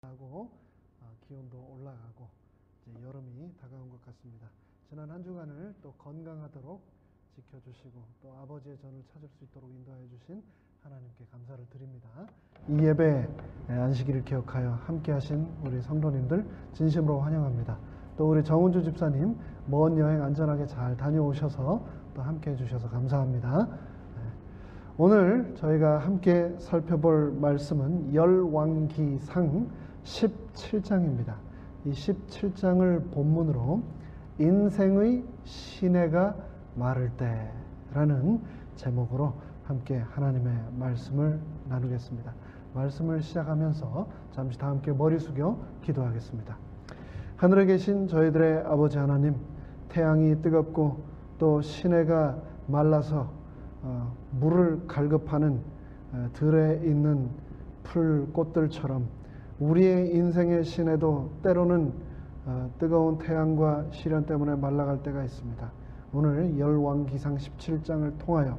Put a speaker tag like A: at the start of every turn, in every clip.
A: 하고 기온도 올라가고 이제 여름이 다가온 것 같습니다. 지난 한 주간을 또 건강하도록 지켜주시고 또 아버지의 전을 찾을 수 있도록 인도하여 주신 하나님께 감사를 드립니다. 이 예배 안식일을 기억하여 함께 하신 우리 성도님들 진심으로 환영합니다. 또 우리 정은주 집사님 먼 여행 안전하게 잘 다녀오셔서 또 함께 해주셔서 감사합니다. 오늘 저희가 함께 살펴볼 말씀은 열왕기상 17장입니다. 이 17장을 본문으로 인생의 시내가 마를 때라는 제목으로 함께 하나님의 말씀을 나누겠습니다. 말씀을 시작하면서 잠시 다 함께 머리 숙여 기도하겠습니다. 하늘에 계신 저희들의 아버지 하나님, 태양이 뜨겁고 또 시내가 말라서 물을 갈급하는 들에 있는 풀꽃들처럼 우리의 인생의 시내도 때로는 뜨거운 태양과 시련 때문에 말라갈 때가 있습니다. 오늘 열왕기상 17장을 통하여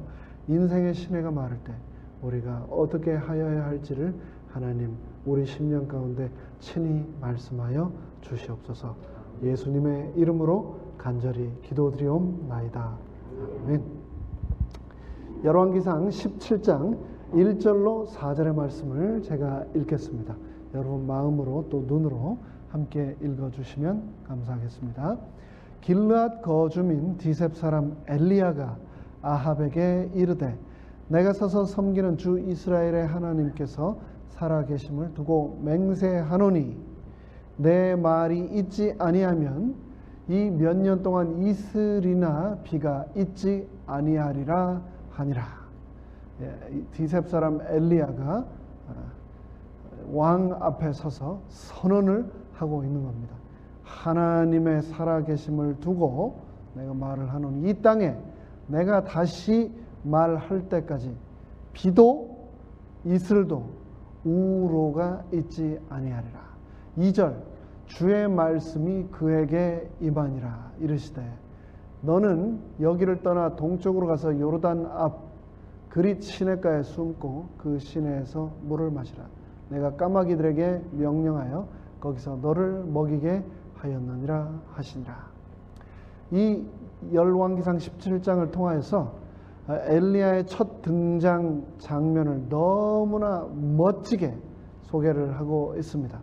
A: 인생의 시내가 마를 때 우리가 어떻게 하여야 할지를 하나님 우리 심령 가운데 친히 말씀하여 주시옵소서. 예수님의 이름으로 간절히 기도드리옵나이다. 아멘. 열왕기상 17장 1절로 4절의 말씀을 제가 읽겠습니다. 여러분 마음으로 또 눈으로 함께 읽어주시면 감사하겠습니다. 길르앗 거주민 디셉 사람 엘리야가 아합에게 이르되 내가 서서 섬기는 주 이스라엘의 하나님께서 살아계심을 두고 맹세하노니 내 말이 있지 아니하면 이 몇 년 동안 이슬이나 비가 있지 아니하리라 하니라. 디셉 사람 엘리야가 왕 앞에 서서 선언을 하고 있는 겁니다. 하나님의 살아계심을 두고 내가 말을 하노니 이 땅에 내가 다시 말할 때까지 비도 이슬도 우로가 있지 아니하리라. 2절 주의 말씀이 그에게 임하니라. 이르시되 너는 여기를 떠나 동쪽으로 가서 요르단 앞 그릿 시내가에 숨고 그 시내에서 물을 마시라. 내가 까마귀들에게 명령하여 거기서 너를 먹이게 하였느니라 하시니라. 이 열왕기상 17장을 통하여서 엘리야의 첫 등장 장면을 너무나 멋지게 소개를 하고 있습니다.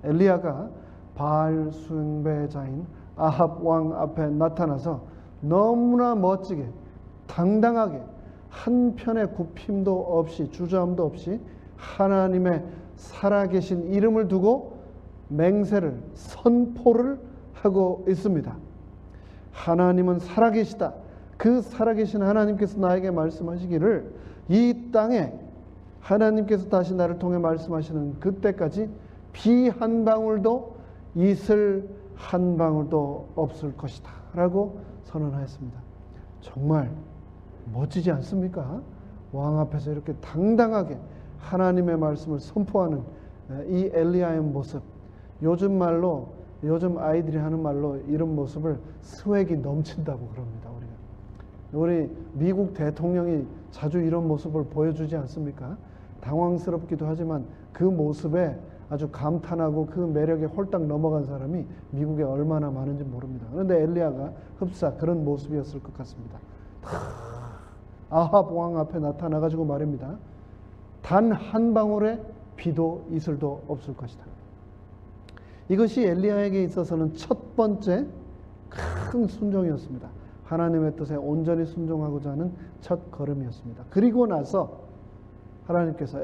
A: 엘리야가 바알 숭배자인 아합 왕 앞에 나타나서 너무나 멋지게 당당하게 한편의 굽힘도 없이 주저함도 없이 하나님의 살아계신 이름을 두고 맹세를 선포를 하고 있습니다. 하나님은 살아계시다. 그 살아계신 하나님께서 나에게 말씀하시기를 이 땅에 하나님께서 다시 나를 통해 말씀하시는 그때까지 비 한 방울도 이슬 한 방울도 없을 것이다 라고 선언하였습니다. 정말 멋지지 않습니까? 왕 앞에서 이렇게 당당하게 하나님의 말씀을 선포하는 이 엘리야의 모습, 요즘 아이들이 하는 말로 이런 모습을 스웩이 넘친다고 그럽니다. 우리 미국 대통령이 자주 이런 모습을 보여주지 않습니까? 당황스럽기도 하지만 그 모습에 아주 감탄하고 그 매력에 홀딱 넘어간 사람이 미국에 얼마나 많은지 모릅니다. 그런데 엘리야가 흡사 그런 모습이었을 것 같습니다. 아합 왕 앞에 나타나가지고 말입니다. 단 한 방울의 비도 이슬도 없을 것이다. 이것이 엘리야에게 있어서는 첫 번째 큰 순종이었습니다. 하나님의 뜻에 온전히 순종하고자 하는 첫 걸음이었습니다. 그리고 나서 하나님께서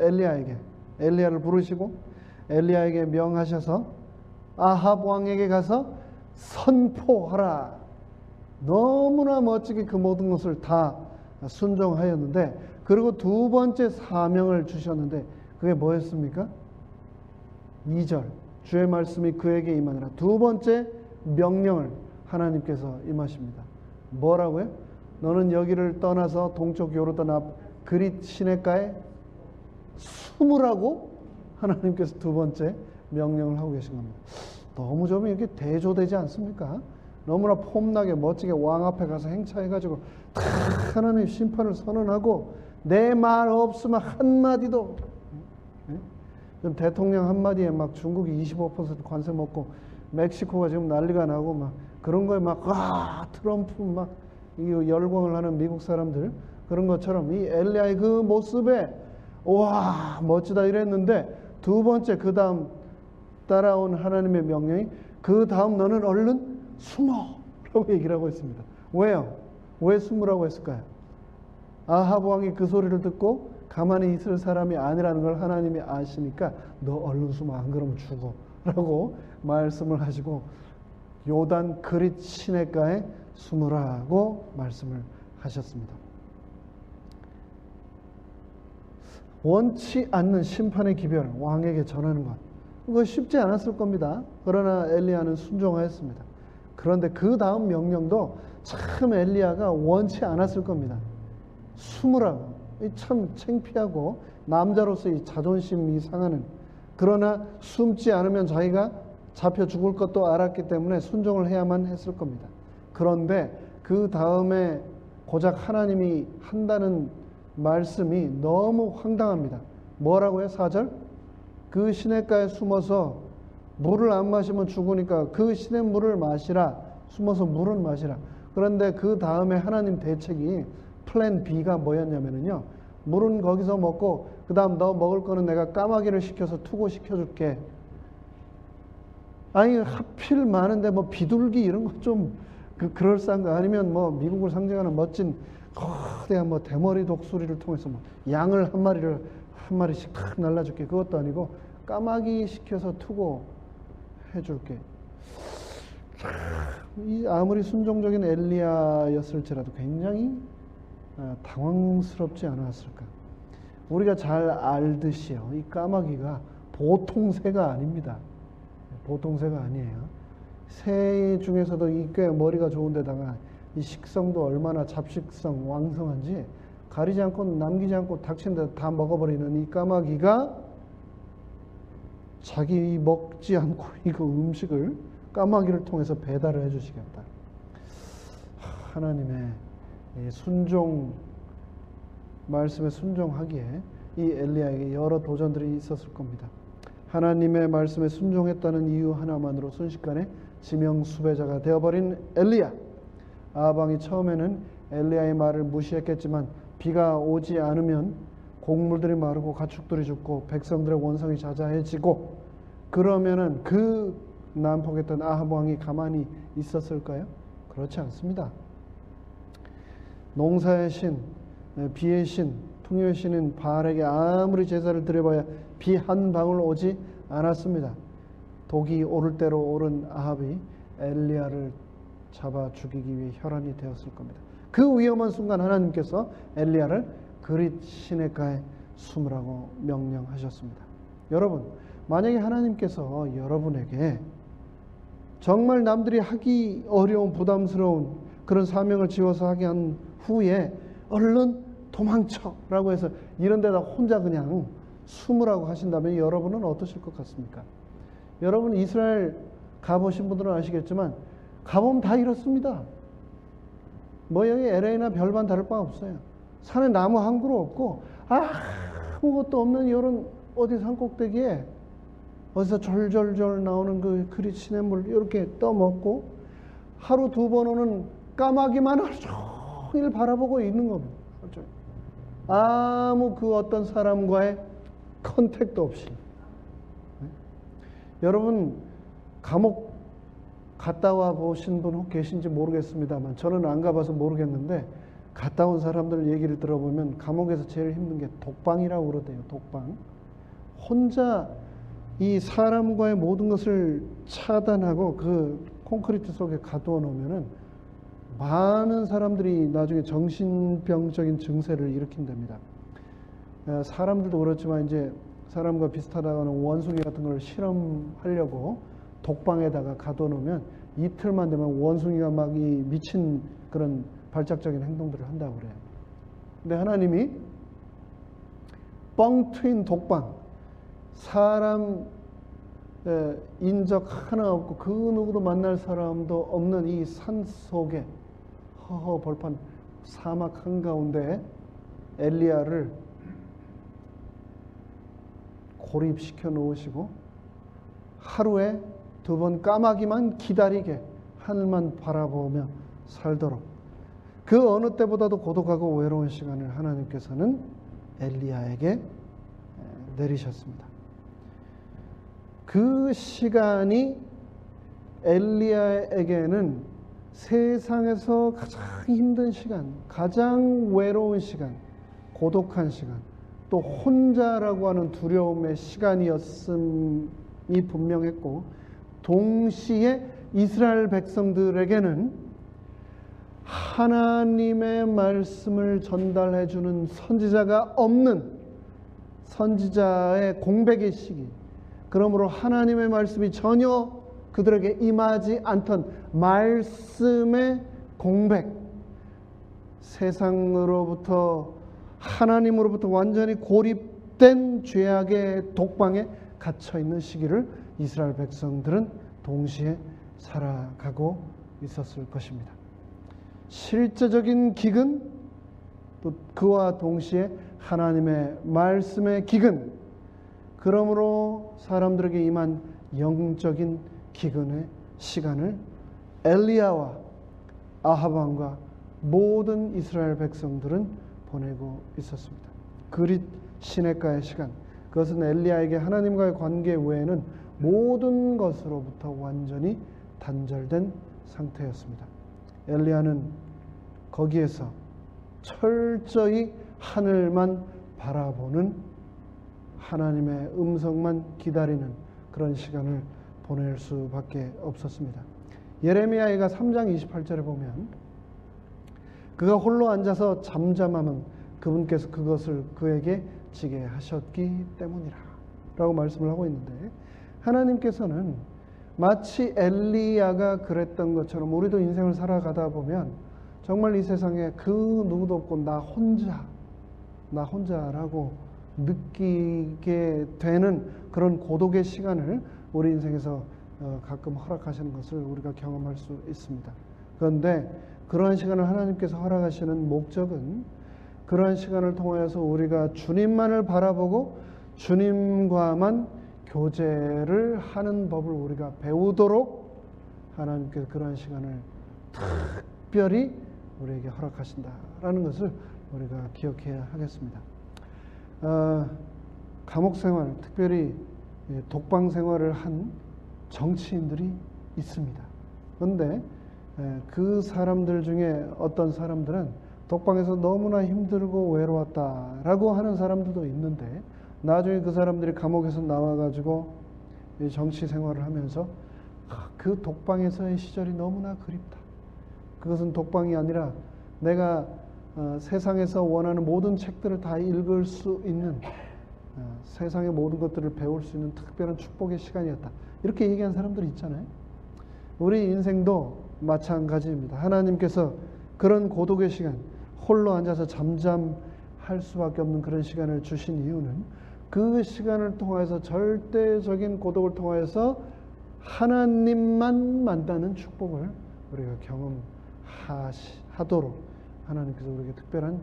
A: 엘리야를 부르시고 엘리야에게 명하셔서 아합 왕에게 가서 선포하라. 너무나 멋지게 그 모든 것을 다 순종하였는데, 그리고 두 번째 사명을 주셨는데 그게 뭐였습니까? 2절 주의 말씀이 그에게 임하니라. 두 번째 명령을 하나님께서 임하십니다. 뭐라고요? 너는 여기를 떠나서 동쪽 요르단 앞 그릿 시내가에 숨으라고 하나님께서 두 번째 명령을 하고 계신 겁니다. 너무 좀 이렇게 대조되지 않습니까? 너무나 폼나게 멋지게 왕 앞에 가서 행차해가지고 다 하나님 심판을 선언하고 내 말 없으면 한마디도 지금 대통령 한마디에 막 중국이 25% 관세 먹고 멕시코가 지금 난리가 나고 막 그런 거에 막 트럼프 막 열광을 하는 미국 사람들 그런 것처럼 이 엘리야의 그 모습에 와 멋지다 이랬는데 두 번째 그 다음 따라온 하나님의 명령이 그 다음 너는 얼른 숨어 라고 얘기를 하고 있습니다. 왜요? 왜 숨으라고 했을까요? 아합 왕이 그 소리를 듣고 가만히 있을 사람이 아니라는 걸 하나님이 아시니까 너 얼른 숨어 안 그러면 죽어 라고 말씀을 하시고 요단 그릿 시냇가에 숨으라고 말씀을 하셨습니다. 원치 않는 심판의 기별을 왕에게 전하는 것 그거 쉽지 않았을 겁니다. 그러나 엘리야는 순종하였습니다. 그런데 그 다음 명령도 참 엘리야가 원치 않았을 겁니다. 숨으라고. 참 창피하고 남자로서 이 자존심이 상하는 그러나 숨지 않으면 자기가 잡혀 죽을 것도 알았기 때문에 순종을 해야만 했을 겁니다. 그런데 그 다음에 고작 하나님이 한다는 말씀이 너무 황당합니다. 뭐라고요? 4절? 그 시냇가에 숨어서 물을 안 마시면 죽으니까 그 시냇물을 마시라. 숨어서 물은 마시라. 그런데 그 다음에 하나님 대책이 플랜 B가 뭐였냐면요. 물은 거기서 먹고 그 다음 너 먹을 거는 내가 까마귀를 시켜서 투고시켜줄게. 아니 하필 많은데 뭐 비둘기 이런 거 좀 그럴싸한 거 아니면 뭐 미국을 상징하는 멋진 거대한 뭐 대머리 독수리를 통해서 뭐 양을 한 마리씩 탁 날라줄게. 그것도 아니고 까마귀 시켜서 투고 해줄게. 아무리 순종적인 엘리야였을지라도 굉장히 당황스럽지 않았을까. 우리가 잘 알듯이요. 이 까마귀가 보통 새가 아닙니다. 보통 새가 아니에요. 새 중에서도 이 꽤 머리가 좋은데다가 이 식성도 얼마나 잡식성 왕성한지 가리지 않고 남기지 않고 닥친 데 다 먹어버리는 이 까마귀가 자기 먹지 않고 이거 음식을 까마귀를 통해서 배달을 해주시겠다. 하나님의 순종 말씀에 순종하기에 이 엘리야에게 여러 도전들이 있었을 겁니다. 하나님의 말씀에 순종했다는 이유 하나만으로 순식간에 지명 수배자가 되어버린 엘리야. 아합왕이 처음에는 엘리야의 말을 무시했겠지만 비가 오지 않으면 곡물들이 마르고 가축들이 죽고 백성들의 원성이 자자해지고 그러면은 그 난폭했던 아합 왕이 가만히 있었을까요? 그렇지 않습니다. 농사의 신, 비의 신, 풍요의 신인 바알에게 아무리 제사를 드려봐야 비 한 방울 오지 않았습니다. 독이 오를 대로 오른 아합이 엘리야를 잡아 죽이기 위해 혈안이 되었을 겁니다. 그 위험한 순간 하나님께서 엘리야를 그릿 시냇가에 숨으라고 명령하셨습니다. 여러분, 만약에 하나님께서 여러분에게 정말 남들이 하기 어려운 부담스러운 그런 사명을 지어서 하게 한 후에 얼른 도망쳐라고 해서 이런 데다 혼자 그냥 숨으라고 하신다면 여러분은 어떠실 것 같습니까? 여러분 이스라엘 가보신 분들은 아시겠지만 가보면 다 이렇습니다. 모양이 LA나 별반 다를 바 없어요. 산에 나무 한 그루 없고 아무것도 없는 이런 어디 산꼭대기에 어디서 졸졸졸 나오는 그 그릿 시냇물 이렇게 떠먹고 하루 두 번 오는 까마귀만 하루 종일 바라보고 있는 겁니다. 아무 그 어떤 사람과의 컨택도 없이. 네? 여러분 감옥 갔다 와 보신 분 혹 계신지 모르겠습니다만 저는 안 가봐서 모르겠는데 갔다 온 사람들 얘기를 들어보면 감옥에서 제일 힘든 게 독방이라고 그러대요. 독방. 혼자 이 사람과의 모든 것을 차단하고 그 콘크리트 속에 가두어 놓으면은 많은 사람들이 나중에 정신병적인 증세를 일으킨답니다. 사람들도 그렇지만 이제 사람과 비슷하다고 하는 원숭이 같은 걸 실험하려고 독방에다가 가둬 놓으면 이틀만 되면 원숭이가 막 이 미친 그런 발작적인 행동들을 한다고 그래요. 근데 하나님이 뻥 트인 독방, 사람 인적 하나 없고 그 누구도 만날 사람도 없는 이 산 속에 허허 벌판 사막 한가운데 엘리야를 고립시켜 놓으시고 하루에 2번 까마귀만 기다리게 하늘만 바라보며 살도록 그 어느 때보다도 고독하고 외로운 시간을 하나님께서는 엘리야에게 내리셨습니다. 그 시간이 엘리야에게는 세상에서 가장 힘든 시간, 가장 외로운 시간, 고독한 시간, 또 혼자라고 하는 두려움의 시간이었음이 분명했고, 동시에 이스라엘 백성들에게는 하나님의 말씀을 전달해 주는 선지자가 없는 선지자의 공백의 시기, 그러므로 하나님의 말씀이 전혀 그들에게 임하지 않던 말씀의 공백, 세상으로부터 하나님으로부터 완전히 고립된 죄악의 독방에 갇혀있는 시기를 이스라엘 백성들은 동시에 살아가고 있었을 것입니다. 실제적인 기근, 또 그와 동시에 하나님의 말씀의 기근, 그러므로 사람들에게 임한 영적인 기근의 시간을 엘리야와 아합 왕과 모든 이스라엘 백성들은 보내고 있었습니다. 그릿 시내가의 시간, 그것은 엘리야에게 하나님과의 관계 외에는 모든 것으로부터 완전히 단절된 상태였습니다. 엘리야는 거기에서 철저히 하늘만 바라보는, 하나님의 음성만 기다리는 그런 시간을 보낼 수밖에 없었습니다. 예레미야가 3장 28절에 보면 그가 홀로 앉아서 잠잠하면 그분께서 그것을 그에게 지게 하셨기 때문이라 라고 말씀을 하고 있는데, 하나님께서는 마치 엘리야가 그랬던 것처럼 우리도 인생을 살아가다 보면 정말 이 세상에 그 누구도 없고 나 혼자라고 느끼게 되는 그런 고독의 시간을 우리 인생에서 가끔 허락하시는 것을 우리가 경험할 수 있습니다. 그런데 그러한 시간을 하나님께서 허락하시는 목적은 그러한 시간을 통하여서 우리가 주님만을 바라보고 주님과만 교제를 하는 법을 우리가 배우도록 하나님께서 그러한 시간을 특별히 우리에게 허락하신다라는 것을 우리가 기억해야 하겠습니다. 감옥 생활, 특별히 독방 생활을 한 정치인들이 있습니다. 그런데 그 사람들 중에 어떤 사람들은 독방에서 너무나 힘들고 외로웠다라고 하는 사람들도 있는데, 나중에 그 사람들이 감옥에서 나와가지고 정치 생활을 하면서 그 독방에서의 시절이 너무나 그립다. 그것은 독방이 아니라 내가 세상에서 원하는 모든 책들을 다 읽을 수 있는, 세상의 모든 것들을 배울 수 있는 특별한 축복의 시간이었다. 이렇게 얘기한 사람들이 있잖아요. 우리 인생도 마찬가지입니다. 하나님께서 그런 고독의 시간, 홀로 앉아서 잠잠할 수밖에 없는 그런 시간을 주신 이유는 그 시간을 통해서 절대적인 고독을 통해서 하나님만 만나는 축복을 우리가 경험하도록 하나님께서 우리에게 특별한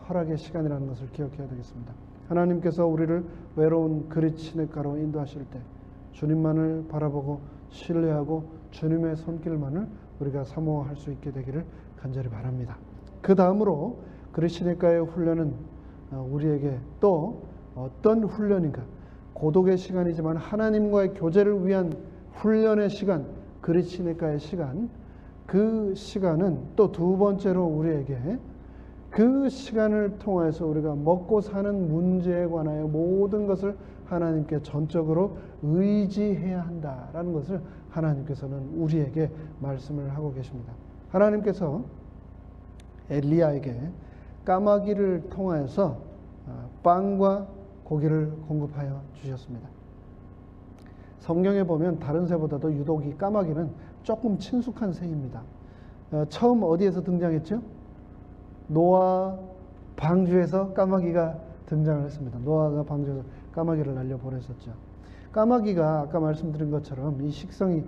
A: 허락의 시간이라는 것을 기억해야 되겠습니다. 하나님께서 우리를 외로운 그릿 시냇가로 인도하실 때 주님만을 바라보고 신뢰하고 주님의 손길만을 우리가 사모할 수 있게 되기를 간절히 바랍니다. 그 다음으로 그릿 시냇가의 훈련은 우리에게 또 어떤 훈련인가? 고독의 시간이지만 하나님과의 교제를 위한 훈련의 시간, 그릿 시냇가의 시간, 그 시간은 또 두 번째로 우리에게 그 시간을 통해서 우리가 먹고 사는 문제에 관하여 모든 것을 하나님께 전적으로 의지해야 한다라는 것을 하나님께서는 우리에게 말씀을 하고 계십니다. 하나님께서 엘리야에게 까마귀를 통하여서 빵과 고기를 공급하여 주셨습니다. 성경에 보면 다른 새보다도 유독 이 까마귀는 조금 친숙한 새입니다. 처음 어디에서 등장했죠? 노아 방주에서 까마귀가 등장을 했습니다. 노아가 방주에서 까마귀를 날려보냈었죠. 까마귀가 아까 말씀드린 것처럼 이 식성이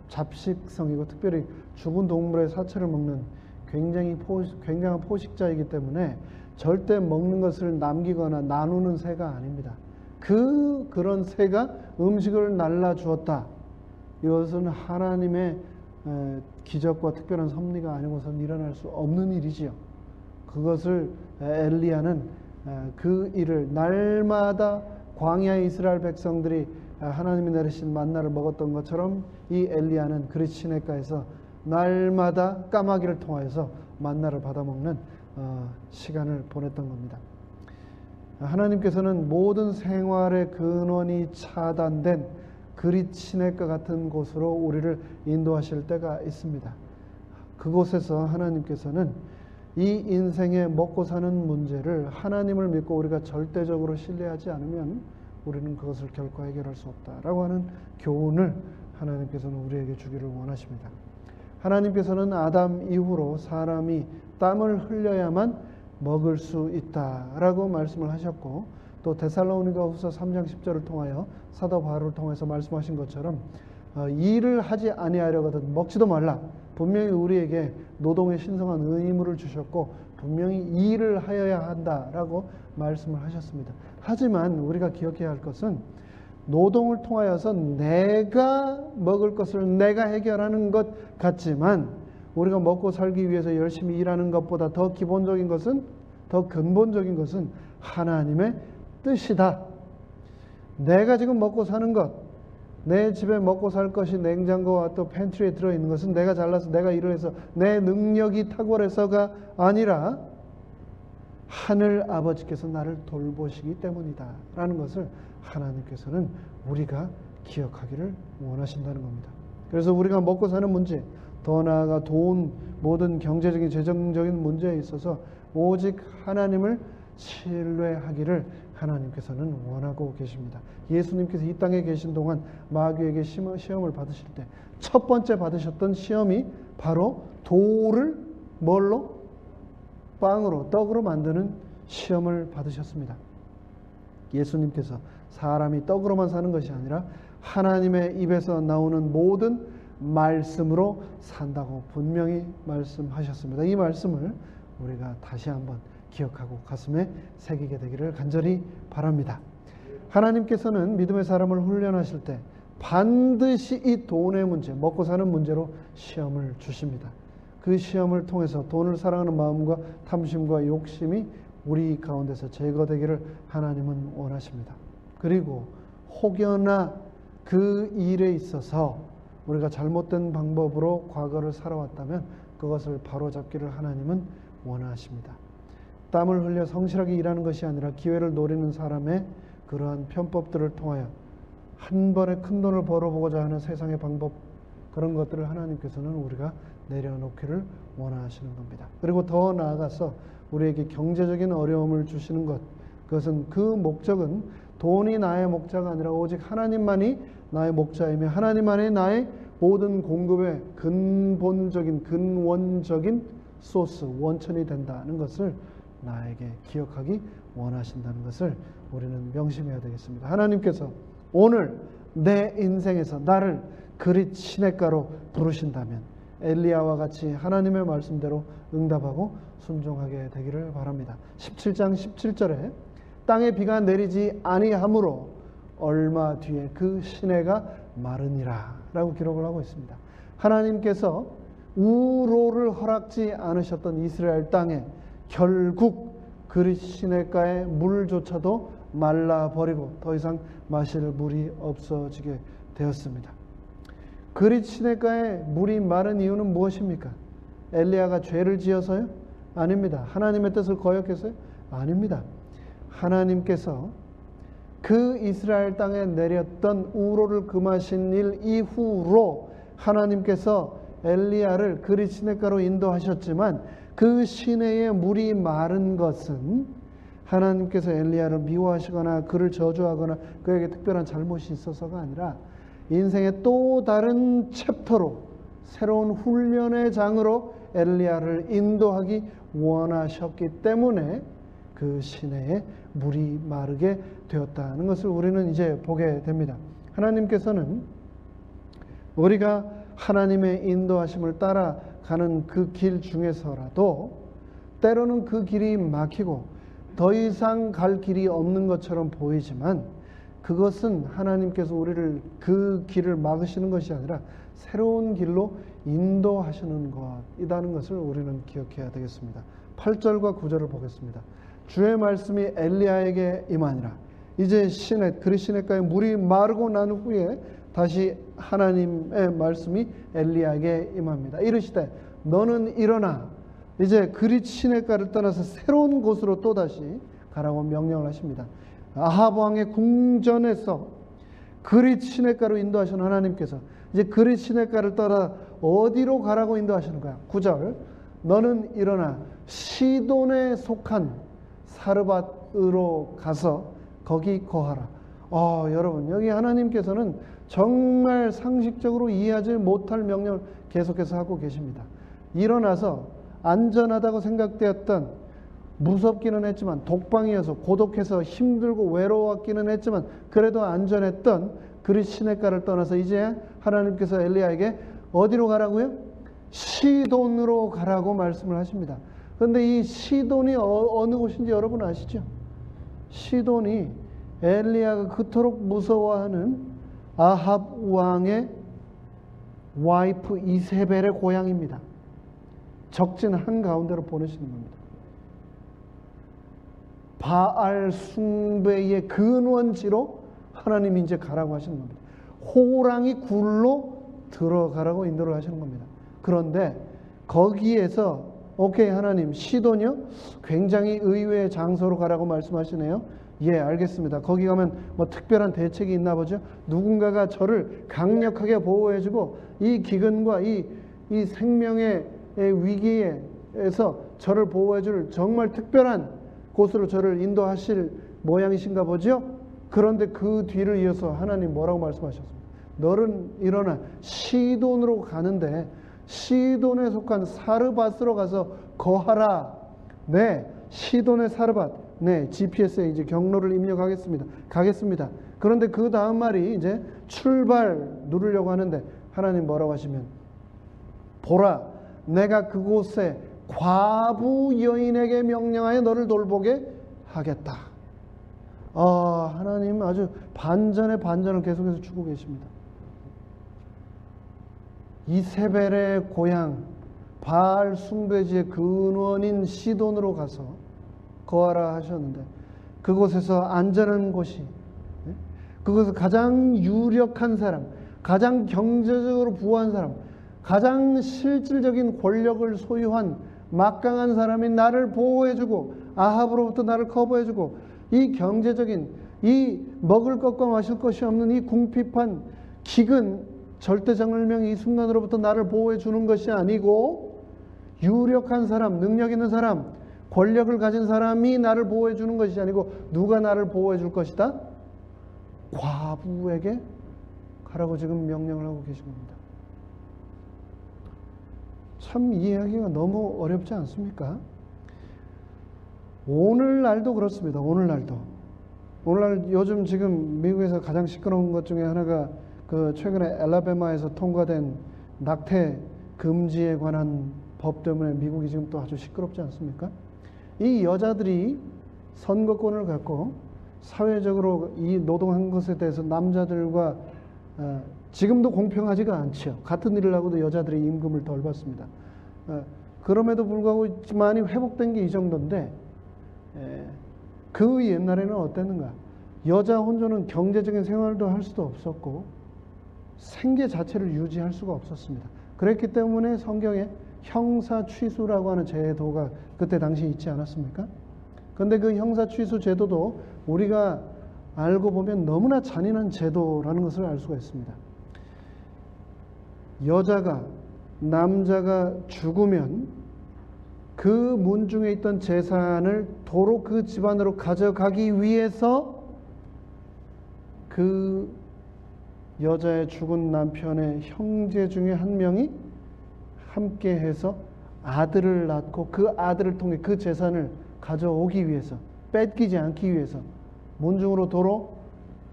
A: 잡식성이고 특별히 죽은 동물의 사체를 먹는 굉장한 포식자이기 때문에 절대 먹는 것을 남기거나 나누는 새가 아닙니다. 그런 새가 음식을 날라 주었다. 이것은 하나님의 기적과 특별한 섭리가 아니고서는 일어날 수 없는 일이지요. 그것을 엘리야는 그 일을 날마다 광야의 이스라엘 백성들이 하나님이 내리신 만나를 먹었던 것처럼 이 엘리야는 그릿 시내가에서 날마다 까마귀를 통하여서 만나를 받아먹는 시간을 보냈던 겁니다. 하나님께서는 모든 생활의 근원이 차단된 그릿 시내가 같은 곳으로 우리를 인도하실 때가 있습니다. 그곳에서 하나님께서는 이 인생의 먹고 사는 문제를 하나님을 믿고 우리가 절대적으로 신뢰하지 않으면 우리는 그것을 결코 해결할 수 없다라고 하는 교훈을 하나님께서는 우리에게 주기를 원하십니다. 하나님께서는 아담 이후로 사람이 땀을 흘려야만 먹을 수 있다라고 말씀을 하셨고, 또 데살로니가후서 3장 10절을 통하여 사도 바울을 통해서 말씀하신 것처럼 일을 하지 아니하려거든 먹지도 말라. 분명히 우리에게 노동의 신성한 의무를 주셨고 분명히 일을 하여야 한다라고 말씀을 하셨습니다. 하지만 우리가 기억해야 할 것은 노동을 통하여서 내가 먹을 것을 내가 해결하는 것 같지만 우리가 먹고 살기 위해서 열심히 일하는 것보다 더 기본적인 것은, 더 근본적인 것은 하나님의 뜻이다. 내가 지금 먹고 사는 것, 내 집에 먹고 살 것이 냉장고와 또 팬트리에 들어있는 것은 내가 잘나서 내가 일을 해서 내 능력이 탁월해서가 아니라 하늘 아버지께서 나를 돌보시기 때문이다 라는 것을 하나님께서는 우리가 기억하기를 원하신다는 겁니다. 그래서 우리가 먹고 사는 문제, 더 나아가 돈, 모든 경제적인 재정적인 문제에 있어서 오직 하나님을 신뢰하기를 하나님께서는 원하고 계십니다. 예수님께서 이 땅에 계신 동안 마귀에게 시험을 받으실 때 첫 번째 받으셨던 시험이 바로 돌을 뭘로? 빵으로, 떡으로 만드는 시험을 받으셨습니다. 예수님께서 사람이 떡으로만 사는 것이 아니라 하나님의 입에서 나오는 모든 말씀으로 산다고 분명히 말씀하셨습니다. 이 말씀을 우리가 다시 한번 기억하고 가슴에 새기게 되기를 간절히 바랍니다. 하나님께서는 믿음의 사람을 훈련하실 때 반드시 이 돈의 문제, 먹고 사는 문제로 시험을 주십니다. 그 시험을 통해서 돈을 사랑하는 마음과 탐심과 욕심이 우리 가운데서 제거되기를 하나님은 원하십니다. 그리고 혹여나 그 일에 있어서 우리가 잘못된 방법으로 과거를 살아왔다면 그것을 바로잡기를 하나님은 원하십니다. 땀을 흘려 성실하게 일하는 것이 아니라 기회를 노리는 사람의 그러한 편법들을 통하여 한 번에 큰 돈을 벌어보고자 하는 세상의 방법, 그런 것들을 하나님께서는 우리가 내려놓기를 원하시는 겁니다. 그리고 더 나아가서 우리에게 경제적인 어려움을 주시는 것, 그것은 그 목적은 돈이 나의 목자가 아니라 오직 하나님만이 나의 목자이며 하나님만이 나의 모든 공급의 근본적인, 근원적인 소스, 원천이 된다는 것을 나에게 기억하기 원하신다는 것을 우리는 명심해야 되겠습니다. 하나님께서 오늘 내 인생에서 나를 그릿 시냇가로 부르신다면 엘리야와 같이 하나님의 말씀대로 응답하고 순종하게 되기를 바랍니다. 17장 17절에 땅에 비가 내리지 아니하므로 얼마 뒤에 그 시내가 마르니라 라고 기록을 하고 있습니다. 하나님께서 우로를 허락지 않으셨던 이스라엘 땅에 결국 그릿 시냇가의 물조차도 말라버리고 더 이상 마실 물이 없어지게 되었습니다. 그릿 시냇가에 물이 마른 이유는 무엇입니까? 엘리야가 죄를 지어서요? 아닙니다. 하나님의 뜻을 거역해서요? 아닙니다. 하나님께서 그 이스라엘 땅에 내렸던 우로를 금하신 일 이후로 하나님께서 엘리야를 그릿 시냇가로 인도하셨지만 그 시내에 물이 마른 것은 하나님께서 엘리야를 미워하시거나 그를 저주하거나 그에게 특별한 잘못이 있어서가 아니라 인생의 또 다른 챕터로, 새로운 훈련의 장으로 엘리야를 인도하기 원하셨기 때문에 그 시내에 물이 마르게 되었다는 것을 우리는 이제 보게 됩니다. 하나님께서는 우리가 하나님의 인도하심을 따라가는 그 길 중에서라도 때로는 그 길이 막히고 더 이상 갈 길이 없는 것처럼 보이지만 그것은 하나님께서 우리를 그 길을 막으시는 것이 아니라 새로운 길로 인도하시는 것이라는 것을 우리는 기억해야 되겠습니다. 8절과 9절을 보겠습니다. 주의 말씀이 엘리야에게 임하니라. 이제 그릿시냇가에 물이 마르고 난 후에 다시 하나님의 말씀이 엘리야에게 임합니다. 이르시되 너는 일어나 이제 그릿시냇가를 떠나서 새로운 곳으로 또다시 가라고 명령을 하십니다. 아합 왕의 궁전에서 그릿시냇가로 인도하시는 하나님께서 이제 그릿시냇가를 따라 어디로 가라고 인도하시는 거야? 9절 너는 일어나 시돈에 속한 사르밧으로 가서 거기 거하라. 여러분 여기 하나님께서는 정말 상식적으로 이해하지 못할 명령을 계속해서 하고 계십니다. 일어나서 안전하다고 생각되었던 무섭기는 했지만 독방이어서 고독해서 힘들고 외로웠기는 했지만 그래도 안전했던 그릿시냇가를 떠나서 이제 하나님께서 엘리야에게 어디로 가라고요? 시돈으로 가라고 말씀을 하십니다. 그런데 이 시돈이 어느 곳인지 여러분 아시죠? 시돈이 엘리야가 그토록 무서워하는 아합 왕의 와이프 이세벨의 고향입니다. 적진 한가운데로 보내시는 겁니다. 바알 숭배의 근원지로 하나님이 이제 가라고 하시는 겁니다. 호랑이 굴로 들어가라고 인도를 하시는 겁니다. 그런데 거기에서 오케이 하나님 시돈이요? 굉장히 의외의 장소로 가라고 말씀하시네요. 예, 알겠습니다. 거기 가면 뭐 특별한 대책이 있나 보죠. 누군가가 저를 강력하게 보호해주고 이 기근과 이 생명의 위기에서 저를 보호해줄 정말 특별한 곳으로 저를 인도하실 모양이신가 보죠. 그런데 그 뒤를 이어서 하나님 뭐라고 말씀하셨습니까? 너는 일어나 시돈으로 가는데 시돈에 속한 사르밧으로 가서 거하라. 네, 시돈의 사르밧. 네, GPS에 이제 경로를 입력하겠습니다. 가겠습니다. 그런데 그 다음 말이 이제 출발 누르려고 하는데 하나님 뭐라고 하시면 보라, 내가 그곳에 과부 여인에게 명령하여 너를 돌보게 하겠다. 하나님 아주 반전의 반전을 계속해서 주고 계십니다. 이세벨의 고향 바알 숭배지의 근원인 시돈으로 가서 거하라 하셨는데 그곳에서 안전한 곳이 그곳에서 가장 유력한 사람, 가장 경제적으로 부유한 사람, 가장 실질적인 권력을 소유한 막강한 사람이 나를 보호해주고 아합으로부터 나를 커버해주고 이 경제적인 이 먹을 것과 마실 것이 없는 이 궁핍한 기근 절대장멸명 이 순간으로부터 나를 보호해 주는 것이 아니고 유력한 사람, 능력 있는 사람, 권력을 가진 사람이 나를 보호해 주는 것이 아니고 누가 나를 보호해 줄 것이다? 과부에게 가라고 지금 명령을 하고 계신 겁니다. 참 이해하기가 너무 어렵지 않습니까? 오늘날도 그렇습니다. 오늘날 요즘 지금 미국에서 가장 시끄러운 것 중에 하나가 그 최근에 알라바마에서 통과된 낙태 금지에 관한 법 때문에 미국이 지금 또 아주 시끄럽지 않습니까? 이 여자들이 선거권을 갖고 사회적으로 이 노동한 것에 대해서 남자들과 지금도 공평하지가 않죠. 같은 일을 하고도 여자들이 임금을 덜 받습니다. 그럼에도 불구하고 많이 회복된 게 이 정도인데 그 옛날에는 어땠는가? 여자 혼자는 경제적인 생활도 할 수도 없었고 생계 자체를 유지할 수가 없었습니다. 그랬기 때문에 성경에 형사취수라고 하는 제도가 그때 당시 있지 않았습니까? 그런데 그 형사취수 제도도 우리가 알고 보면 너무나 잔인한 제도라는 것을 알 수가 있습니다. 남자가 죽으면 그 문중에 있던 재산을 도로 그 집안으로 가져가기 위해서 그 여자의 죽은 남편의 형제 중에 한 명이 함께 해서 아들을 낳고 그 아들을 통해 그 재산을 가져오기 위해서 뺏기지 않기 위해서 문중으로 도로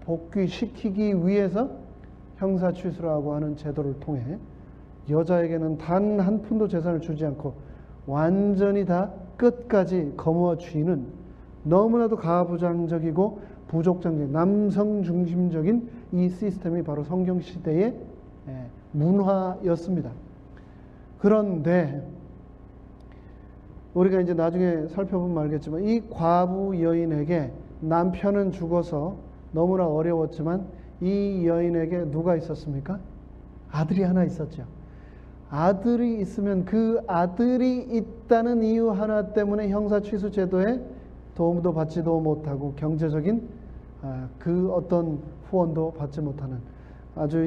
A: 복귀시키기 위해서 형사취수라고 하는 제도를 통해 여자에게는 단 한 푼도 재산을 주지 않고 완전히 다 끝까지 거머쥐는 너무나도 가부장적이고 부족장제, 남성 중심적인 이 시스템이 바로 성경시대의 문화였습니다. 그런데 우리가 이제 나중에 살펴보면 알겠지만 이 과부 여인에게 남편은 죽어서 너무나 어려웠지만 이 여인에게 누가 있었습니까? 아들이 하나 있었죠. 아들이 있으면 그 아들이 있다는 이유 하나 때문에 형사취수 제도에 도움도 받지도 못하고 경제적인 그 어떤 후원도 받지 못하는 아주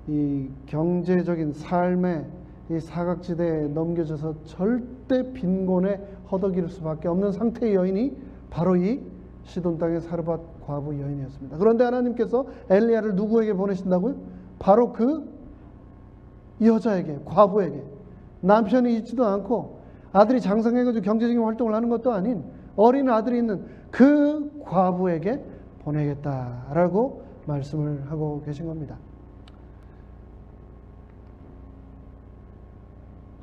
A: 이 경제적인 삶의 이 사각지대에 넘겨져서 절대 빈곤에 허덕일 수밖에 없는 상태의 여인이 바로 이 시돈 땅의 사르밧 과부 여인이었습니다. 그런데 하나님께서 엘리야를 누구에게 보내신다고요? 바로 그 여자에게, 과부에게. 남편이 있지도 않고 아들이 장성해가지고 경제적인 활동을 하는 것도 아닌 어린 아들이 있는 그 과부에게 보내겠다라고 말씀을 하고 계신 겁니다.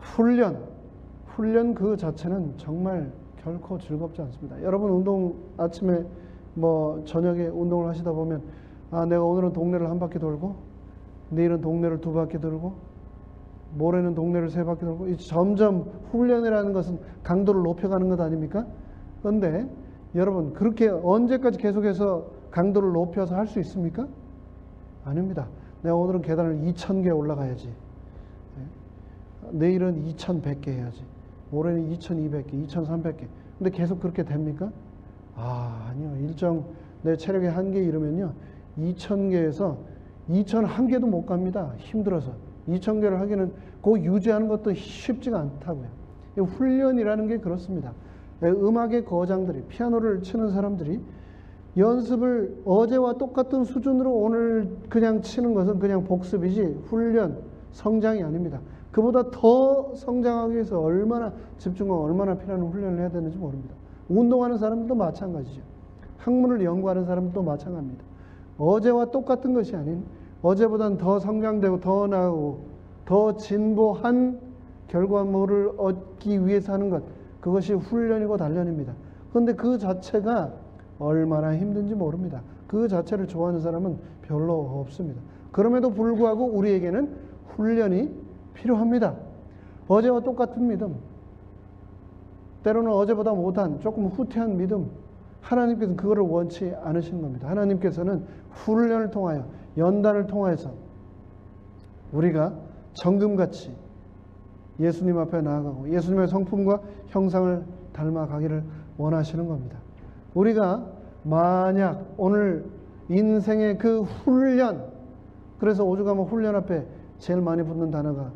A: 훈련 그 자체는 정말 결코 즐겁지 않습니다. 여러분 아침에 저녁에 운동을 하시다 보면 내가 오늘은 동네를 한 바퀴 돌고 내일은 동네를 두 바퀴 돌고 모레는 동네를 세 바퀴 돌고 점점 훈련이라는 것은 강도를 높여가는 것 아닙니까? 그런데 여러분 그렇게 언제까지 계속해서 강도를 높여서 할 수 있습니까? 아닙니다. 내가 오늘은 계단을 2000개 올라가야지. 내일은 2100개 해야지. 올해는 2200개, 2300개. 근데 계속 그렇게 됩니까? 아니요. 일정 내 체력의 한계에 이르면요. 2000개에서 2001개도 못 갑니다. 힘들어서. 2000개를 하기는 그 유지하는 것도 쉽지가 않다고요. 훈련이라는 게 그렇습니다. 음악의 거장들이, 피아노를 치는 사람들이 연습을 어제와 똑같은 수준으로 오늘 그냥 치는 것은 그냥 복습이지 훈련, 성장이 아닙니다. 그보다 더 성장하기 위해서 얼마나 집중하고 얼마나 필요한 훈련을 해야 되는지 모릅니다. 운동하는 사람들도 마찬가지죠. 학문을 연구하는 사람들도 마찬가지입니다. 어제와 똑같은 것이 아닌 어제보다는 더 성장되고 더 나아가고 더 진보한 결과물을 얻기 위해서 하는 것, 그것이 훈련이고 단련입니다. 그런데 그 자체가 얼마나 힘든지 모릅니다. 그 자체를 좋아하는 사람은 별로 없습니다. 그럼에도 불구하고 우리에게는 훈련이 필요합니다. 어제와 똑같은 믿음, 때로는 어제보다 못한 조금 후퇴한 믿음, 하나님께서는 그거를 원치 않으시는 겁니다. 하나님께서는 훈련을 통하여 연단을 통해서 우리가 정금같이 예수님 앞에 나아가고 예수님의 성품과 형상을 닮아가기를 원하시는 겁니다. 우리가 만약 오늘 인생의 그 훈련, 그래서 오죽하면 훈련 앞에 제일 많이 붙는 단어가,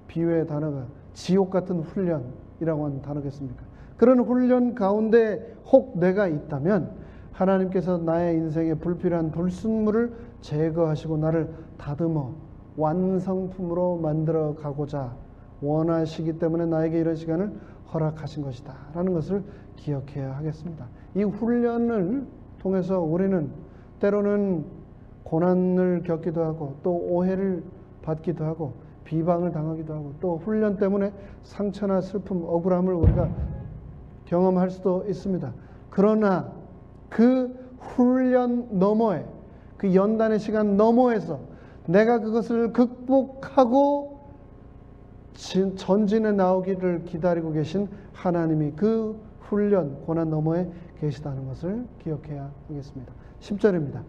A: 비유의 단어가 지옥 같은 훈련이라고 하는 단어겠습니까? 그런 훈련 가운데 혹 내가 있다면 하나님께서 나의 인생에 불필요한 불순물을 제거하시고 나를 다듬어 완성품으로 만들어 가고자 원하시기 때문에 나에게 이런 시간을 허락하신 것이다 라는 것을 기억해야 하겠습니다. 이 훈련을 통해서 우리는 때로는 고난을 겪기도 하고 또 오해를 받기도 하고 비방을 당하기도 하고 또 훈련 때문에 상처나 슬픔, 억울함을 우리가 경험할 수도 있습니다. 그러나 그 훈련 너머에, 그 연단의 시간 너머에서 내가 그것을 극복하고 전진해 나오기를 기다리고 계신 하나님이 그 훈련, 고난 너머에 계시다는 것을 기억해야 하겠습니다. 10절입니다.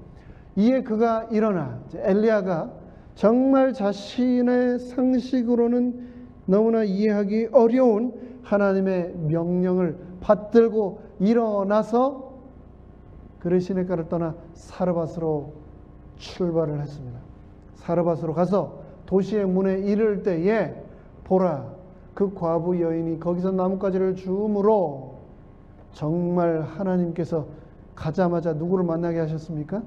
A: 이에 그가 일어나, 엘리야가 정말 자신의 상식으로는 너무나 이해하기 어려운 하나님의 명령을 받들고 일어나서 그레시네가를 떠나 사르밧으로 출발을 했습니다. 사르밧으로 가서 도시의 문에 이를 때에 보라, 그 과부 여인이 거기서 나뭇가지를 주우므로 정말 하나님께서 가자마자 누구를 만나게 하셨습니까?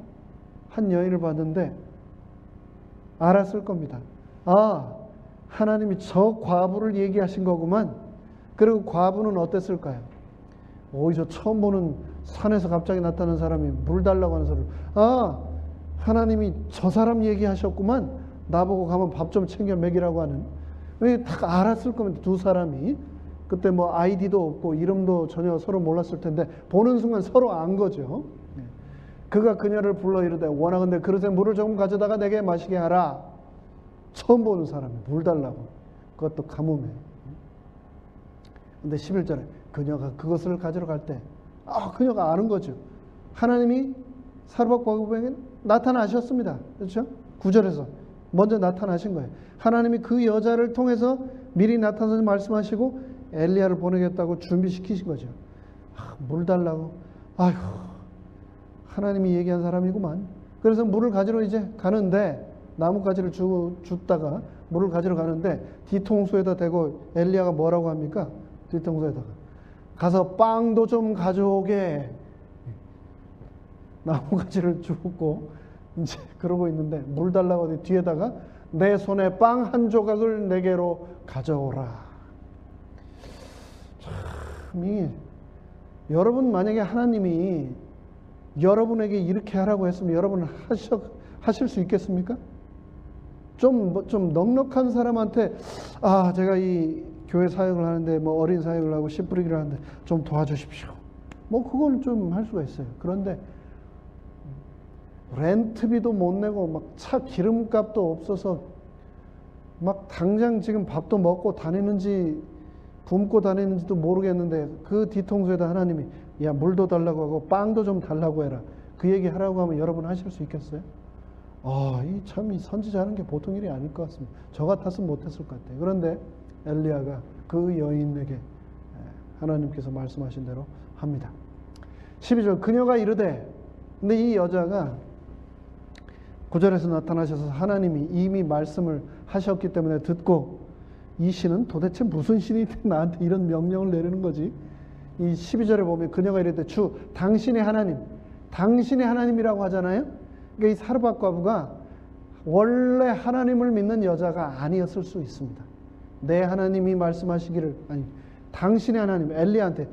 A: 한 여인을 봤는데 알았을 겁니다. 하나님이 저 과부를 얘기하신 거구만. 그리고 과부는 어땠을까요? 어디서 처음 보는 산에서 갑자기 나타난 사람이 물 달라고 하는 소리를, 하나님이 저 사람 얘기하셨구만. 나보고 가면 밥 좀 챙겨 먹이라고 하는. 딱 알았을 겁니다. 두 사람이. 그때 아이디도 없고 이름도 전혀 서로 몰랐을 텐데 보는 순간 서로 안 거죠. 그가 그녀를 불러 이르되 원하건대 그릇에 물을 조금 가져다가 내게 마시게 하라. 처음 보는 사람이 물 달라고. 그것도 가뭄에. 근데 11절에 그녀가 그것을 가지러 갈 때 그녀가 아는 거죠. 하나님이 사르밧 과부에게 나타나셨습니다. 그렇죠? 9절에서 먼저 나타나신 거예요. 하나님이 그 여자를 통해서 미리 나타나서 말씀하시고 엘리야를 보내겠다고 준비시키신 거죠. 물 달라고. 아휴, 하나님이 얘기한 사람이구만. 그래서 물을 가지러 이제 가는데, 나뭇가지를 줍다가 물을 가지러 가는데 뒤통수에다 대고 엘리야가 뭐라고 합니까? 뒤통수에다가 가서 빵도 좀 가져오게. 나뭇가지를 줍고 이제 그러고 있는데 물 달라고 뒤에다가 내 손에 빵 한 조각을 내게로 가져오라. 참, 여러분 만약에 하나님이 여러분에게 이렇게 하라고 했으면 여러분 하실 수 있겠습니까? 좀 넉넉한 사람한테 제가 이 교회 사역을 하는데 어린 사역을 하고 씨 뿌리기를 하는데 좀 도와주십시오. 그건 좀 할 수가 있어요. 그런데 렌트비도 못 내고 차 기름값도 없어서 당장 지금 밥도 먹고 다니는지 굶고 다니는지도 모르겠는데 그 뒤통수에다 하나님이 야 물도 달라고 하고 빵도 좀 달라고 해라. 그 얘기 하라고 하면 여러분 하실 수 있겠어요? 이 선지자 하는 게 보통 일이 아닐 것 같습니다. 저 같았으면 못했을 것 같아요. 그런데 엘리야가 그 여인에게 하나님께서 말씀하신 대로 합니다. 12절 그녀가 이르되, 근데 이 여자가 9절에서 나타나셔서 하나님이 이미 말씀을 하셨기 때문에 듣고 이 신은 도대체 무슨 신이 나한테 이런 명령을 내리는 거지? 이 12절에 보면 그녀가 이르되 주 당신의 하나님이라고 하잖아요. 그러니까 이 사르밧 과부가 원래 하나님을 믿는 여자가 아니었을 수 있습니다. 내 하나님이 말씀하시기를, 당신의 하나님, 엘리야한테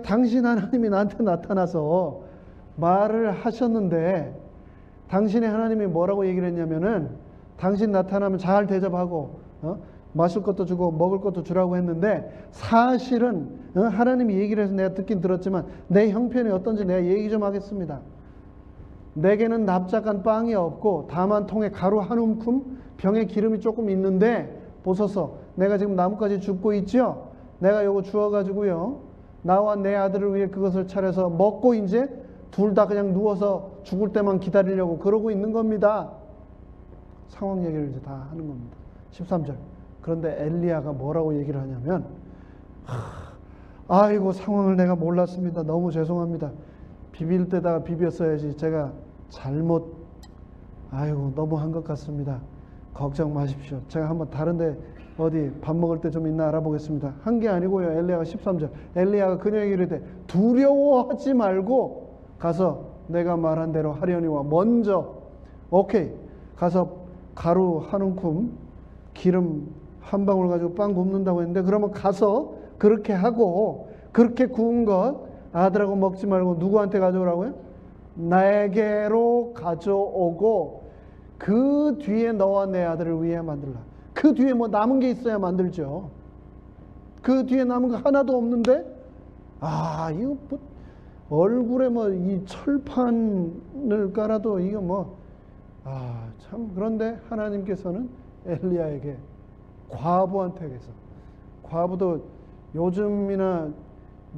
A: 당신 하나님이 나한테 나타나서 말을 하셨는데 당신의 하나님이 뭐라고 얘기를 했냐면은 당신 나타나면 잘 대접하고 마실 것도 주고 먹을 것도 주라고 했는데 사실은 하나님이 얘기를 해서 내가 듣긴 들었지만 내 형편이 어떤지 내가 얘기 좀 하겠습니다. 내게는 납작한 빵이 없고 다만 통에 가루 한 움큼 병에 기름이 조금 있는데 보소서 내가 지금 나뭇가지 줍고 있죠. 내가 요거 주워가지고요 나와 내 아들을 위해 그것을 차려서 먹고 이제 둘 다 그냥 누워서 죽을 때만 기다리려고 그러고 있는 겁니다. 상황 얘기를 이제 다 하는 겁니다. 13절 그런데 엘리야가 뭐라고 얘기를 하냐면 아이고 상황을 내가 몰랐습니다. 너무 죄송합니다. 비빌 때다가 비볐어야지. 제가 아이고 너무 한 것 같습니다. 걱정 마십시오. 제가 한번 다른데 어디 밥 먹을 때 좀 있나 알아보겠습니다. 한 게 아니고요. 엘리야가 13절 엘리야가 그녀에게 이르되 두려워하지 말고 가서 내가 말한 대로 하려니와 먼저 가서 가루 한 움큼 기름 한 방울 가지고 빵 굽는다고 했는데 그러면 가서 그렇게 하고 그렇게 구운 것 아들하고 먹지 말고 누구한테 가져오라고요? 나에게로 가져오고 그 뒤에 너와 내 아들을 위해 만들라. 그 뒤에 남은 게 있어야 만들죠. 그 뒤에 남은 거 하나도 없는데 이거 얼굴에 이 철판을 깔아도 이거 참. 그런데 하나님께서는 엘리야에게 과부한테 해서 과부도 요즘이나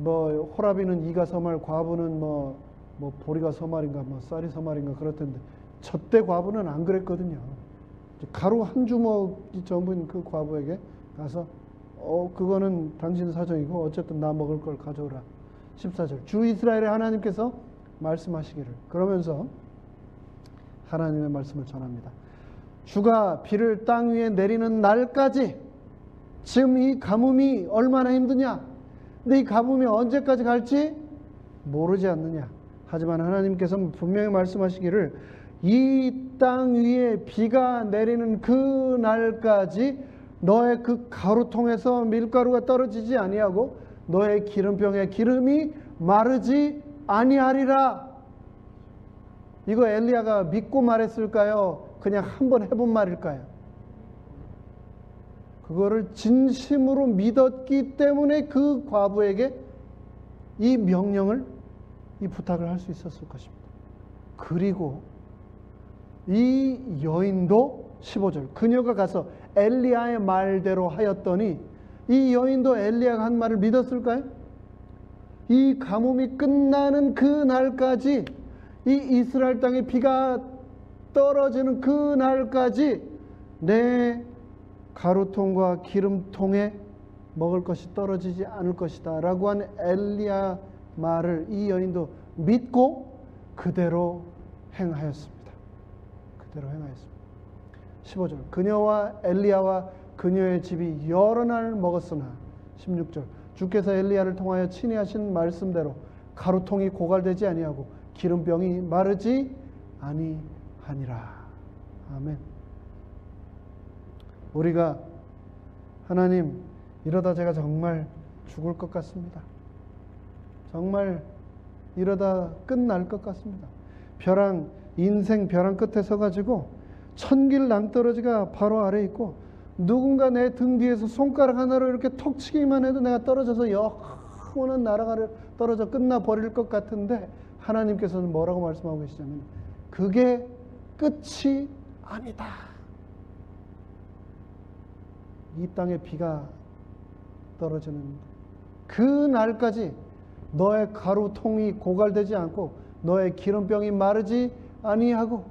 A: 호라비는 이가 서말 과부는 보리가 서말인가 쌀이 서말인가 그렇던데 저때 과부는 안 그랬거든요. 가루 한 주먹이 전부인 그 과부에게 가서 그거는 당신 사정이고 어쨌든 나 먹을 걸 가져오라. 14절 주 이스라엘의 하나님께서 말씀하시기를 그러면서 하나님의 말씀을 전합니다. 주가 비를 땅 위에 내리는 날까지 지금 이 가뭄이 얼마나 힘드냐. 근데 이 가뭄이 언제까지 갈지 모르지 않느냐. 하지만 하나님께서 분명히 말씀하시기를 이 땅 위에 비가 내리는 그 날까지 너의 그 가루통에서 밀가루가 떨어지지 아니하고 너의 기름병에 기름이 마르지 아니하리라. 이거 엘리야가 믿고 말했을까요? 그냥 한번 해본 말일까요? 그거를 진심으로 믿었기 때문에 그 과부에게 이 명령을 이 부탁을 할 수 있었을 것입니다. 그리고 이 여인도 15절 그녀가 가서 엘리야의 말대로 하였더니 이 여인도 엘리야가 한 말을 믿었을까요? 이 가뭄이 끝나는 그 날까지 이 이스라엘 땅에 비가 떨어지는 그 날까지 내 가루통과 기름통에 먹을 것이 떨어지지 않을 것이다 라고 한 엘리야 말을 이 여인도 믿고 그대로 행하였습니다. 그대로 행하였습니다. 15절 그녀와 엘리야와 그녀의 집이 여러 날 먹었으나 16절 주께서 엘리야를 통하여 친히 하신 말씀대로 가루통이 고갈되지 아니하고 기름병이 마르지 아니하니라. 아멘. 우리가 하나님 이러다 제가 정말 죽을 것 같습니다. 정말 이러다 끝날 것 같습니다. 인생 벼랑 끝에 서가지고 천길 낭떠러지가 바로 아래 있고 누군가 내 등 뒤에서 손가락 하나로 이렇게 톡 치기만 해도 내가 떨어져서 영원한 나라가 떨어져 끝나버릴 것 같은데 하나님께서는 뭐라고 말씀하고 계시냐면 그게 끝이 아니다. 이 땅에 비가 떨어지는 그 날까지 너의 가루통이 고갈되지 않고 너의 기름병이 마르지 아니하고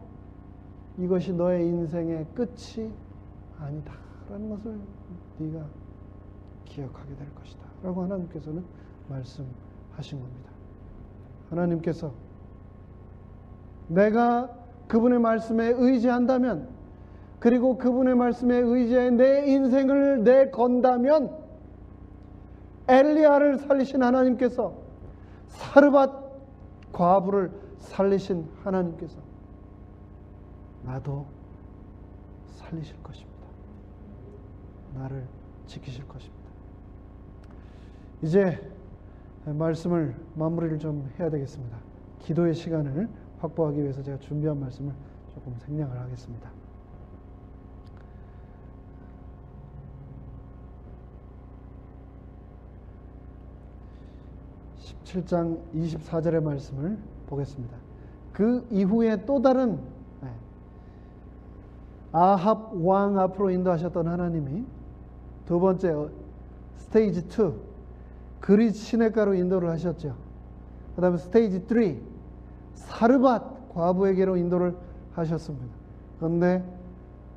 A: 이것이 너의 인생의 끝이 아니다 라는 것을 네가 기억하게 될 것이다 라고 하나님께서는 말씀하신 겁니다. 하나님께서 내가 그분의 말씀에 의지한다면 그리고 그분의 말씀에 의지해 내 인생을 내건다면 엘리야를 살리신 하나님께서 사르밧 과부를 살리신 하나님께서 나도 살리실 것입니다. 나를 지키실 것입니다. 이제 말씀을 마무리를 좀 해야 되겠습니다. 기도의 시간을 확보하기 위해서 제가 준비한 말씀을 조금 생략을 하겠습니다. 17장 24절의 말씀을 보겠습니다. 그 이후에 또 다른 아합 왕 앞으로 인도하셨던 하나님이 두 번째 스테이지 2 그릿 시냇가로 인도를 하셨죠. 그 다음에 스테이지 3 사르밧 과부에게로 인도를 하셨습니다. 그런데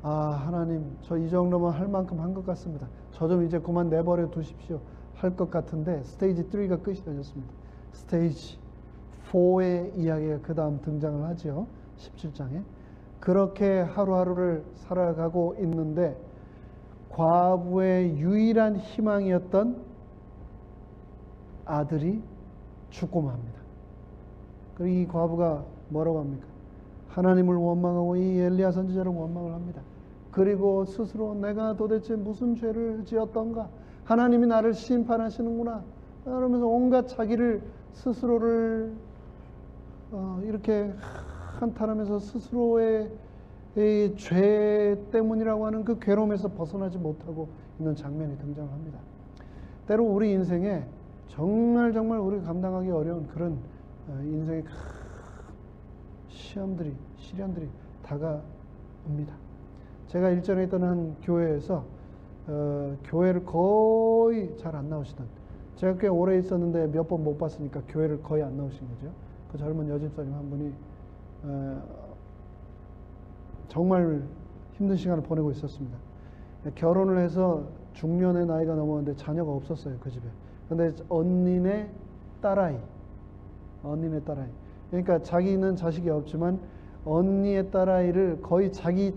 A: 하나님 저 이 정도면 할 만큼 한 것 같습니다. 저 좀 이제 그만 내버려 두십시오 할 것 같은데 스테이지 3가 끝이 되셨습니다. 스테이지 4의 이야기가 그 다음 등장을 하죠. 17장에 그렇게 하루하루를 살아가고 있는데 과부의 유일한 희망이었던 아들이 죽고 맙니다. 그리고 이 과부가 뭐라고 합니까? 하나님을 원망하고 이 엘리야 선지자를 원망을 합니다. 그리고 스스로 내가 도대체 무슨 죄를 지었던가? 하나님이 나를 심판하시는구나. 그러면서 온갖 자기를 스스로를 이렇게 한탄하면서 스스로의 이 죄 때문이라고 하는 그 괴로움에서 벗어나지 못하고 있는 장면이 등장합니다. 때로 우리 인생에 정말 우리가 감당하기 어려운 그런 인생의 시련들이 다가옵니다. 제가 일전에 있던 한 교회에서 교회를 거의 잘 안 나오시던, 제가 꽤 오래 있었는데 몇 번 못 봤으니까 교회를 거의 안 나오신 거죠. 그 젊은 여집사님 한 분이 정말 힘든 시간을 보내고 있었습니다. 결혼을 해서 중년의 나이가 넘었는데 자녀가 없었어요, 그 집에. 근데 언니네 딸아이. 그러니까 자기는 자식이 없지만 언니의 딸아이를 거의 자기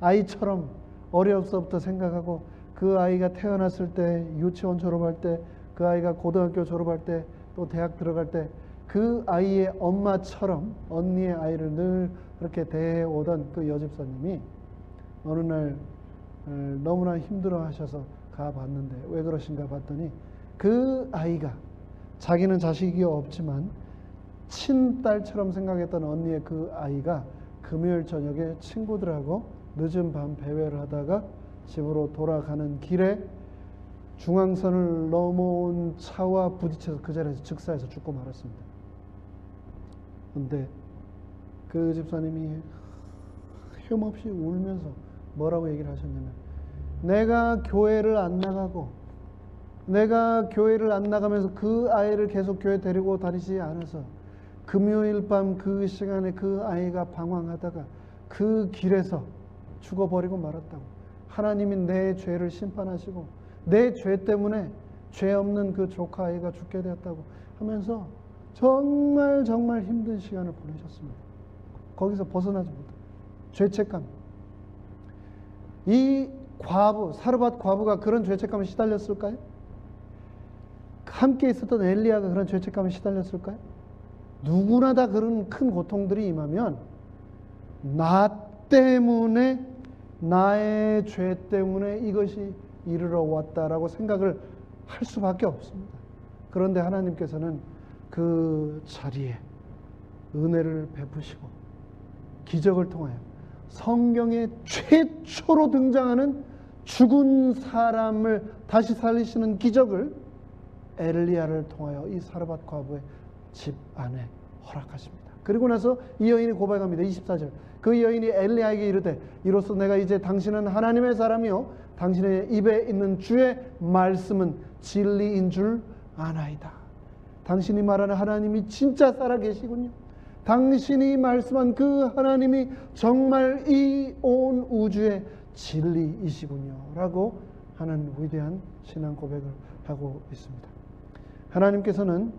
A: 아이처럼 어려서부터 생각하고 그 아이가 태어났을 때, 유치원 졸업할 때, 그 아이가 고등학교 졸업할 때, 또 대학 들어갈 때 그 아이의 엄마처럼 언니의 아이를 늘 그렇게 대해오던 그 여집사님이 어느 날 너무나 힘들어 하셔서 가봤는데 왜 그러신가 봤더니 그 아이가 자기는 자식이 없지만 친딸처럼 생각했던 언니의 그 아이가 금요일 저녁에 친구들하고 늦은 밤 배회를 하다가 집으로 돌아가는 길에 중앙선을 넘어온 차와 부딪혀서 그 자리에서 즉사해서 죽고 말았습니다. 그런데 그 집사님이 흠없이 울면서 뭐라고 얘기를 하셨냐면, 내가 교회를 안 나가고 내가 교회를 안 나가면서 그 아이를 계속 교회 데리고 다니지 않아서 금요일 밤 그 시간에 그 아이가 방황하다가 그 길에서 죽어버리고 말았다고. 하나님이 내 죄를 심판하시고 내 죄 때문에 죄 없는 그 조카 아이가 죽게 되었다고 하면서 정말 정말 힘든 시간을 보내셨습니다. 거기서 벗어나지 못해. 죄책감. 이 과부, 사르밧 과부가 그런 죄책감에 시달렸을까요? 함께 있었던 엘리야가 그런 죄책감에 시달렸을까요? 누구나 다 그런 큰 고통들이 임하면 나 때문에, 나의 죄 때문에 이것이 이르러 왔다라고 생각을 할 수밖에 없습니다. 그런데 하나님께서는 그 자리에 은혜를 베푸시고 기적을 통하여 성경에 최초로 등장하는 죽은 사람을 다시 살리시는 기적을 엘리야를 통하여 이 사르밧 과부의 집 안에 허락하십니다. 그리고 나서 이 여인이 고백합니다. 24절. 그 여인이 엘리야에게 이르되, 이로써 내가 이제 당신은 하나님의 사람이요 당신의 입에 있는 주의 말씀은 진리인 줄 아나이다. 당신이 말하는 하나님이 진짜 살아계시군요. 당신이 말씀한 그 하나님이 정말 이 온 우주의 진리이시군요 라고 하는 위대한 신앙 고백을 하고 있습니다. 하나님께서는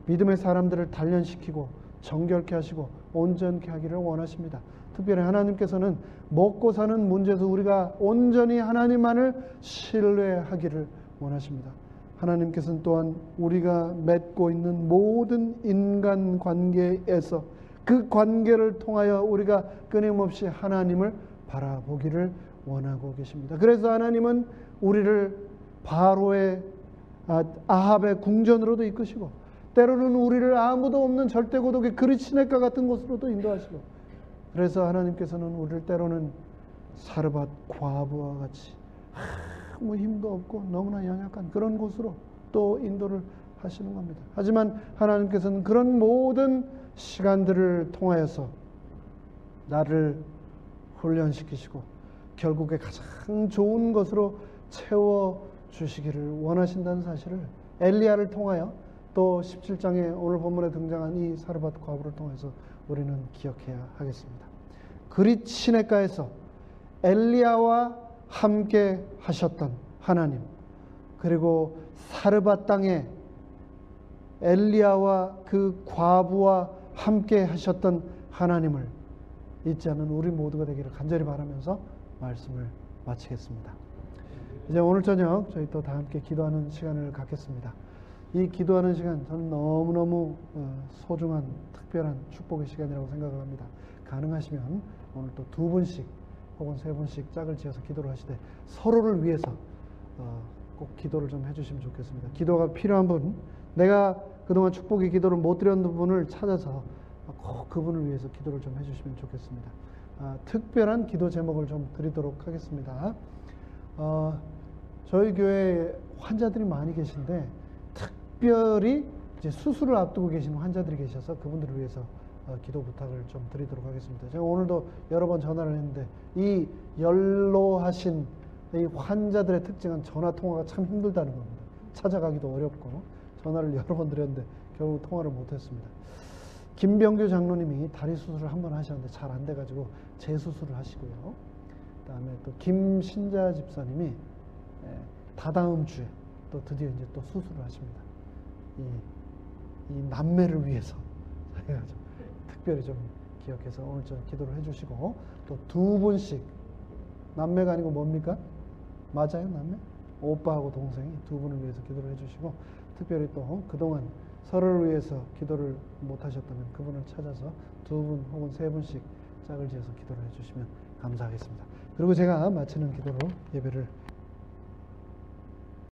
A: 믿음의 사람들을 단련시키고 정결케 하시고 온전케 하기를 원하십니다. 특별히 하나님께서는 먹고 사는 문제에서 우리가 온전히 하나님만을 신뢰하기를 원하십니다. 하나님께서는 또한 우리가 맺고 있는 모든 인간관계에서 그 관계를 통하여 우리가 끊임없이 하나님을 바라보기를 원하고 계십니다. 그래서 하나님은 우리를 바로의 아합의 궁전으로도 이끄시고, 때로는 우리를 아무도 없는 절대 고독의 그리치네가 같은 곳으로도 인도하시고, 그래서 하나님께서는 우리를 때로는 사르밧 과부와 같이 아무 힘도 없고 너무나 연약한 그런 곳으로 또 인도를 하시는 겁니다. 하지만 하나님께서는 그런 모든 시간들을 통하여서 나를 훈련시키시고 결국에 가장 좋은 것으로 채워주시기를 원하신다는 사실을 엘리야를 통하여 또 17장에 오늘 본문에 등장한 이 사르밧 과부를 통해서 우리는 기억해야 하겠습니다. 그리치네가에서 엘리야와 함께 하셨던 하나님, 그리고 사르밧 땅에 엘리야와 그 과부와 함께 하셨던 하나님을 잊지 않는 우리 모두가 되기를 간절히 바라면서 말씀을 마치겠습니다. 이제 오늘 저녁 저희 또 다 함께 기도하는 시간을 갖겠습니다. 이 기도하는 시간 저는 너무너무 소중한 특별한 축복의 시간이라고 생각을 합니다. 가능하시면 오늘 또 2분씩 혹은 3분씩 짝을 지어서 기도를 하시되 서로를 위해서 꼭 기도를 좀 해주시면 좋겠습니다. 기도가 필요한 분, 내가 그동안 축복의 기도를 못 드렸는 분을 찾아서 꼭 그분을 위해서 기도를 좀 해주시면 좋겠습니다. 특별한 기도 제목을 좀 드리도록 하겠습니다. 저희 교회에 환자들이 많이 계신데 특별히 이제 수술을 앞두고 계시는 환자들이 계셔서 그분들을 위해서 기도 부탁을 좀 드리도록 하겠습니다. 제가 오늘도 여러 번 전화를 했는데 이 연로하신 이 환자들의 특징은 전화 통화가 참 힘들다는 겁니다. 찾아가기도 어렵고 전화를 여러 번 드렸는데 결국 통화를 못했습니다. 김병규 장로님이 다리 수술을 한번 하셨는데 잘 안 돼가지고 재수술을 하시고요. 그 다음에 또 김신자 집사님이 다다음 주에 또 드디어 이제 또 수술을 하십니다. 이 남매를 위해서 저희가 좀 특별히 좀 기억해서 오늘 좀 기도를 해주시고, 또 2분씩 남매가 아니고 뭡니까? 맞아요, 남매? 오빠하고 동생이 2분을 위해서 기도를 해주시고, 특별히 또 그동안 서로를 위해서 기도를 못하셨다면 그분을 찾아서 2분 혹은 3분씩 짝을 지어서 기도를 해주시면 감사하겠습니다. 그리고 제가 마치는 기도로 예배를